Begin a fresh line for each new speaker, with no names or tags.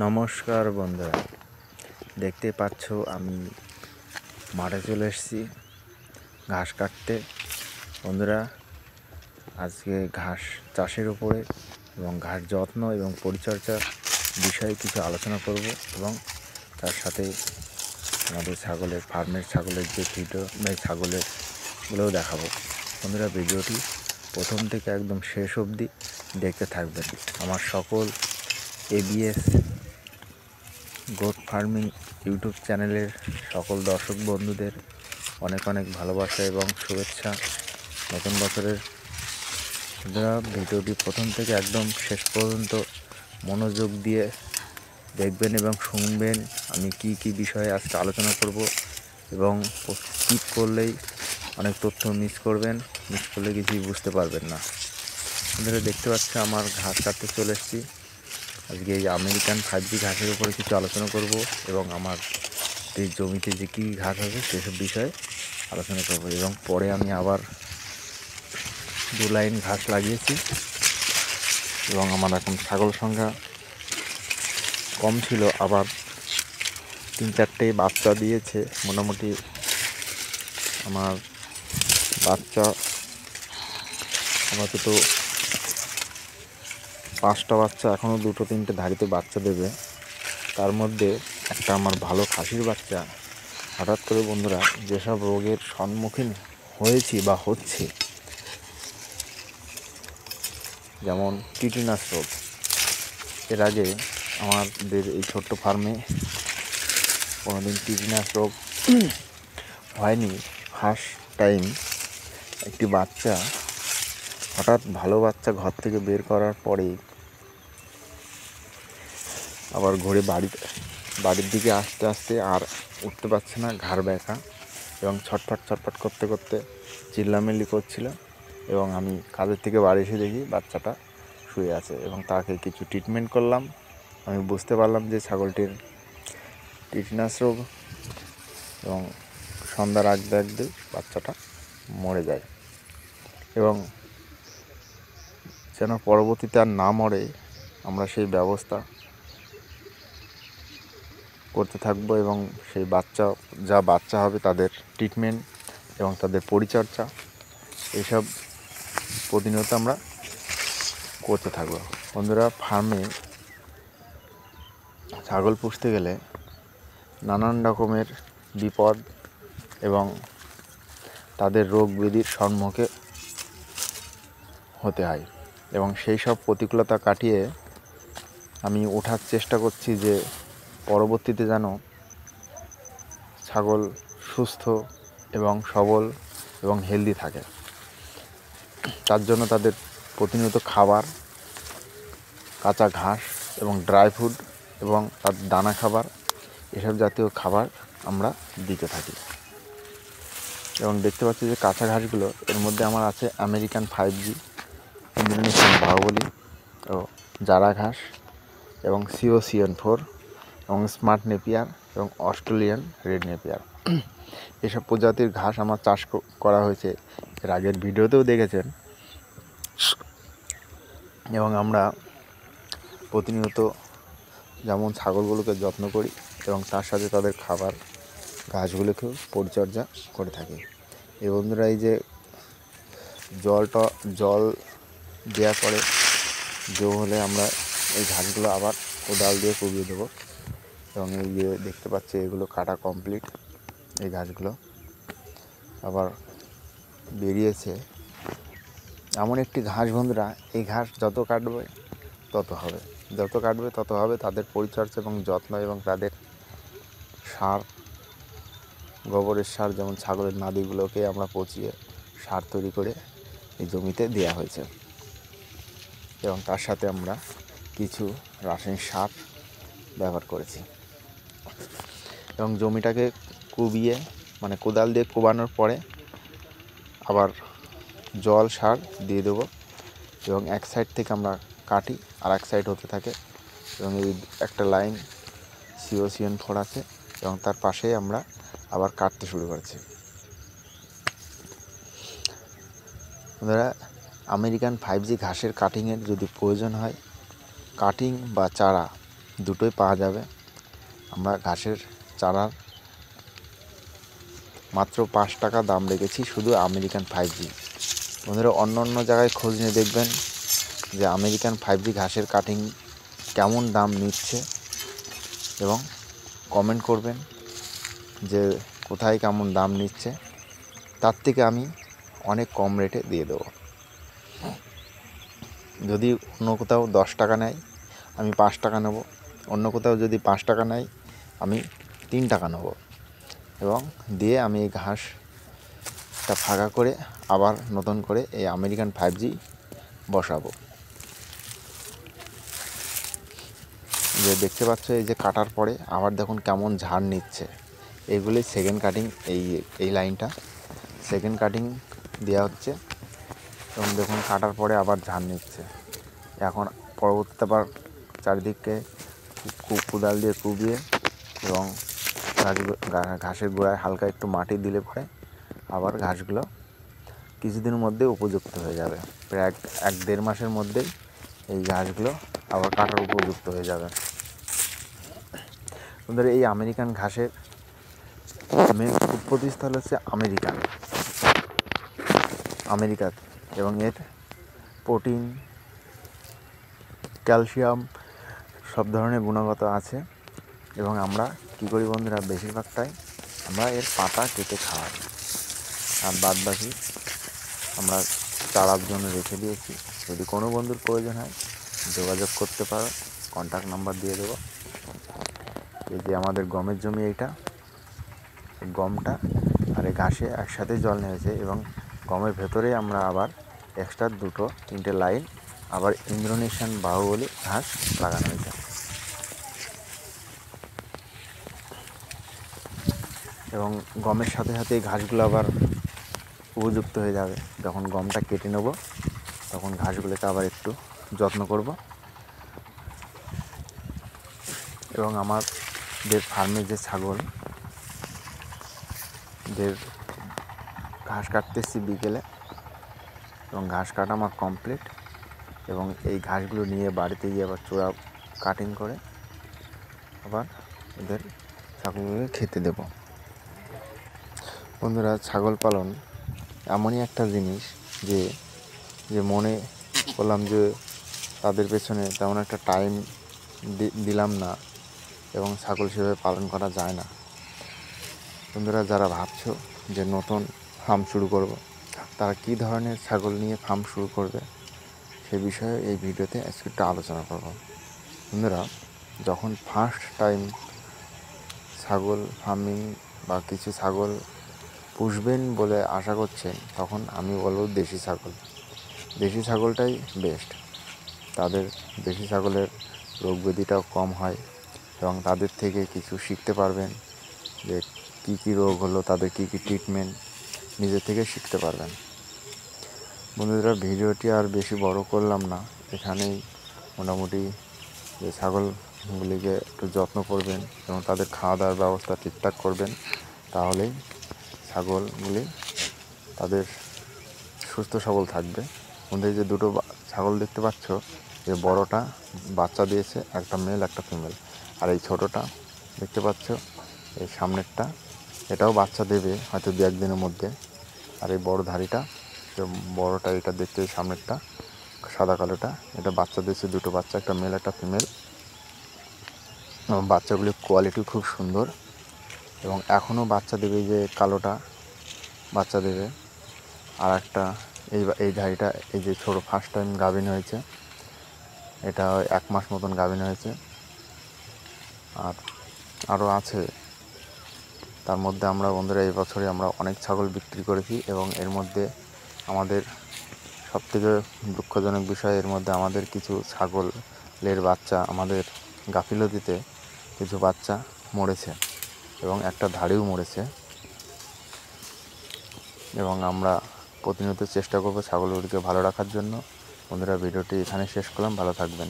নমস্কার বন্ধুরা, দেখতে পাচ্ছ আমি মাঠে চলে এসেছি ঘাস কাটতে। বন্ধুরা, আজকে ঘাস চাষের উপরে এবং ঘাস যত্ন এবং পরিচর্যার বিষয়ে কিছু আলোচনা করব এবং তার সাথে আমাদের ছাগলের ফার্মের ছাগলের যে ভিডিও ছাগলেরগুলোও দেখাবো। বন্ধুরা, ভিডিওটি প্রথম থেকে একদম শেষ অবধি দেখতে থাকবেন। আমার সকল এবিএস গোট ফার্মিং ইউটিউব চ্যানেলের সকল দর্শক বন্ধুদের অনেক অনেক ভালোবাসা এবং শুভেচ্ছা নতুন বছরের। আপনারা ভিডিওটি প্রথম থেকে একদম শেষ পর্যন্ত মনোযোগ দিয়ে দেখবেন এবং শুনবেন আমি কি কি বিষয়ে আজকে আলোচনা করব, এবং স্কিপ করলেই অনেক তথ্য মিস করলে কিছুই বুঝতে পারবেন না। আপনারা দেখতে পাচ্ছেন আমার ঘাস কাটতে চলে এসেছি। আজকে এই আমেরিকান 5G ঘাসের উপরে কিছু আলোচনা করব এবং আমার এই জমিতে যে কী ঘাস আছে সেসব বিষয়ে আলোচনা করব, এবং পরে আমি আবার 2 লাইন ঘাস লাগিয়েছি এবং আমার এখন ছাগল সংখ্যা কম ছিল, আবার 3-4টে বাচ্চা দিয়েছে। মোটামুটি আমার বাচ্চা আপাতত 5টা বাচ্চা, এখনও 2-3টে ধাড়িতে বাচ্চা দেবে। তার মধ্যে একটা আমার ভালো খাসির বাচ্চা হঠাৎ করে, বন্ধুরা, যেসব রোগের সম্মুখীন হয়েছি বা হচ্ছে, যেমন টিটেনাস রোগ। এর আগে আমাদের এই ছোট্ট ফার্মে কোনোদিন টিটেনাস রোগ হয়নি। ফার্স্ট টাইম একটি বাচ্চা, হঠাৎ ভালো বাচ্চা ঘর থেকে বের করার পরেই আবার ঘুরে বাড়ির দিকে আস্তে আস্তে আর উঠতে পারছে না, ঘাড় ব্যথা এবং ছটফট করতে করতে চিল্লামিল্লি করছিল। এবং আমি কাজের থেকে বাড়ি এসে দেখি বাচ্চাটা শুয়ে আছে এবং তাকে কিছু ট্রিটমেন্ট করলাম। আমি বুঝতে পারলাম যে ছাগলটির টিটেনাস রোগ, এবং সন্ধ্যার আগতে বাচ্চাটা মরে যায়। এবং যেন পরবর্তীতে আর না মরে আমরা সেই ব্যবস্থা করতে থাকবো, এবং সেই বাচ্চা হবে তাদের ট্রিটমেন্ট এবং তাদের পরিচর্যা এইসব প্রতিনিয়ত আমরা করতে থাকবো। বন্ধুরা, ফার্মে ছাগল পুষতে গেলে নানান রকমের বিপদ এবং তাদের রোগ ব্যাধির সম্মুখে হতে হয়, এবং সেই সব প্রতিকূলতা কাটিয়ে আমি ওঠার চেষ্টা করছি যে পরবর্তীতে যেন ছাগল সুস্থ এবং সবল এবং হেলদি থাকে। তার জন্য তাদের প্রতিনিয়ত খাবার, কাঁচা ঘাস এবং ড্রাই ফ্রুট এবং তার দানা খাবার, এসব জাতীয় খাবার আমরা দিতে থাকি। এবং দেখতে পাচ্ছি যে কাঁচা ঘাসগুলো, এর মধ্যে আমার আছে আমেরিকান 5G, ইন্দোনেশিয়ান বাহুবলী ও জারা ঘাস এবং COCN4 এবং স্মার্ট নেপিয়ার এবং অস্ট্রেলিয়ান রেড নেপিয়ার। এসব প্রজাতির ঘাস আমার চাষ করা হয়েছে, এর আগের ভিডিওতেও দেখেছেন। এবং আমরা প্রতিনিয়ত যেমন ছাগলগুলোকে যত্ন করি এবং তার সাথে তাদের খাবার ঘাসগুলোকেও পরিচর্যা করে থাকি। এই বন্ধুরা, এই যে জল দেওয়ার পরে জো হলে আমরা এই ঘাসগুলো আবার কোদাল দিয়ে কুবিয়ে দেবো। এবং এই যে দেখতে পাচ্ছি এগুলো কাটা কমপ্লিট। এই ঘাসগুলো আবার বেরিয়েছে এমন একটি ঘাস, বন্ধুরা, এই ঘাস যত কাটবে তত হবে তাদের পরিচর্যা এবং যত্ন, এবং তাদের সার, গোবরের সার, যেমন ছাগলের নাদিগুলোকে আমরা পচিয়ে সার তৈরি করে এই জমিতে দেওয়া হয়েছে। এবং তার সাথে আমরা কিছু রাসায়নিক সার ব্যবহার করেছি। এবং জমিটাকে কুবিয়ে, মানে কোদাল দিয়ে কোবানোর পরে আবার জল সার দিয়ে দেবো, এবং এক সাইড থেকে আমরা কাটি আর এক সাইড হতে থাকে। এবং এই একটা লাইন COCN4 আছে এবং তার পাশেই আমরা আবার কাটতে শুরু করেছি। আপনারা আমেরিকান 5G ঘাসের কাটিংয়ের যদি প্রয়োজন হয়, কাটিং বা চারা দুটোই পাওয়া যাবে। আমরা ঘাসের চারার মাত্র 5 টাকা দাম রেখেছি শুধু আমেরিকান 5G। বন্ধুরা অন্য অন্য জায়গায় খোঁজ নিয়ে দেখবেন যে আমেরিকান 5G ঘাসের কাটিং কেমন দাম নিচ্ছে এবং কমেন্ট করবেন যে কোথায় কেমন দাম নিচ্ছে, তার থেকে আমি অনেক কম রেটে দিয়ে দেবো। যদি অন্য কোথাও 10 টাকা নেয় আমি 5 টাকা নেব, অন্য কোথাও যদি 5 টাকা নেয় আমি 3 টাকা নেব, এবং দিয়ে আমি এই ঘাসটা ফাঁকা করে আবার নতুন করে এই আমেরিকান 5G বসাবো। যে দেখতে পাচ্ছ এই যে কাটার পরে আবার দেখুন কেমন ঝাড় নিচ্ছে, এইগুলি সেকেন্ড কাটিং। এই লাইনটা সেকেন্ড কাটিং দেওয়া হচ্ছে এবং দেখুন কাটার পরে আবার ঝাড় নিচ্ছে। এখন পরবর্তীতে আবার চারিদিকে কোদাল দিয়ে কুবিয়ে এবং ঘাসের গোড়ায় হালকা একটু মাটি দিলে পরে আবার ঘাসগুলো কিছুদিনের মধ্যে উপযুক্ত হয়ে যাবে। প্রায় 1-1.5 মাসের মধ্যেই এই ঘাসগুলো আবার কাটার উপযুক্ত হয়ে যাবে। আমাদের এই আমেরিকান ঘাসের মেন উৎপত্তিস্থল হচ্ছে আমেরিকা এবং এর প্রোটিন, ক্যালসিয়াম সব ধরনের গুণগত আছে। এবং আমরা কী করি বন্ধুরা, বেশিরভাগটাই আমরা এর পাতা কেটে খাওয়াই, আর বাদ বাকি আমরা চারার জন্য রেখে দিয়েছি। যদি কোনো বন্ধুর প্রয়োজন হয় যোগাযোগ করতে পারো, কন্ট্যাক্ট নাম্বার দিয়ে দেবো। এই যে আমাদের গমের জমি, এইটা গমটা আর এই ঘাসে একসাথে জল নেমেছে এবং গমের ভেতরেই আমরা আবার এক্সট্রা 2-3টে লাইন আবার ইন্দোনেশিয়ান বাহুবলী ঘাস লাগানো হয়েছে। এবং গমের সাথে সাথে এই ঘাসগুলো আবার উপযুক্ত হয়ে যাবে। যখন গমটা কেটে নেব তখন ঘাসগুলোকে আবার একটু যত্ন করব। এবং আমাদের ফার্মের যে ছাগলদের ঘাস কাটতে এসেছি বিকেলে, এবং ঘাস কাটা আমার কমপ্লিট। এবং এই ঘাসগুলো নিয়ে বাড়িতে গিয়ে আবার চূড়া কাটিং করে আবার ওদের ছাগলগুলোকে খেতে দেব। বন্ধুরা ছাগল পালন এমনই একটা জিনিস যে মনে করলাম যে তাদের পেছনে তেমন একটা টাইম দিলাম না এবং ছাগল সেভাবে পালন করা যায় না। বন্ধুরা যারা ভাবছো যে নতুন ফার্ম শুরু করব, তারা কী ধরনের ছাগল নিয়ে ফার্ম শুরু করবে সে বিষয়ে এই ভিডিওতে আজকে একটু আলোচনা করব। বন্ধুরা যখন ফার্স্ট টাইম ছাগল ফার্মিং বা কিছু ছাগল পুষবেন বলে আশা করছেন, তখন আমি বলব দেশি ছাগলটাই বেস্ট। তাদের দেশি ছাগলের রোগ ব্যাধিটাও কম হয় এবং তাদের থেকে কিছু শিখতে পারবেন যে কী কী রোগ হলো, তাদের কী কী ট্রিটমেন্ট নিজের থেকে শিখতে পারবেন। বন্ধুরা ভিডিওটি আর বেশি বড় করলাম না, এখানেই মোটামুটি যে ছাগলগুলিকে একটু যত্ন করবেন এবং তাদের খাওয়া দাওয়ার ব্যবস্থা ঠিকঠাক করবেন, তাহলেই ছাগলগুলি তাদের সুস্থ সবল থাকবে। বন্ধুরা যে দুটো ছাগল দেখতে পাচ্ছ, যে বড়টা বাচ্চা দিয়েছে, একটা মেল একটা ফিমেল, আর এই ছোটোটা দেখতে পাচ্ছ এই সামনেরটা, এটাও বাচ্চা দেবে হয়তো 2-1 দিনের মধ্যে। আর এই বড় ধাড়িটা, বড়টা এটা দেখতে সামনেরটা সাদা কালোটা, এটা বাচ্চা দিয়েছে, দুটো বাচ্চা, একটা মেল একটা ফিমেল। এবং বাচ্চাগুলির কোয়ালিটি খুব সুন্দর এবং এখনও বাচ্চা দেবে। যে কালোটা বাচ্চা দেবে, আর একটা এই ধাড়িটা, এই যে ছোটো ফার্স্ট টাইম গাভিন হয়েছে, এটা 1 মাস মতন গাভিন হয়েছে। আর আরও আছে, তার মধ্যে আমরা বন্ধুরা এই বছরে আমরা অনেক ছাগল বিক্রি করেছি। এবং এর মধ্যে আমাদের সবথেকে দুঃখজনক বিষয়, এর মধ্যে আমাদের কিছু ছাগলের বাচ্চা আমাদের গাফিলতিতে কিছু বাচ্চা মরেছে এবং একটা ধাড়িও মরেছে। এবং আমরা প্রতিনিয়ত চেষ্টা করব ছাগলগুলিকে ভালো রাখার জন্য। বন্ধুরা ভিডিওটি এখানে শেষ করলাম, ভালো থাকবেন।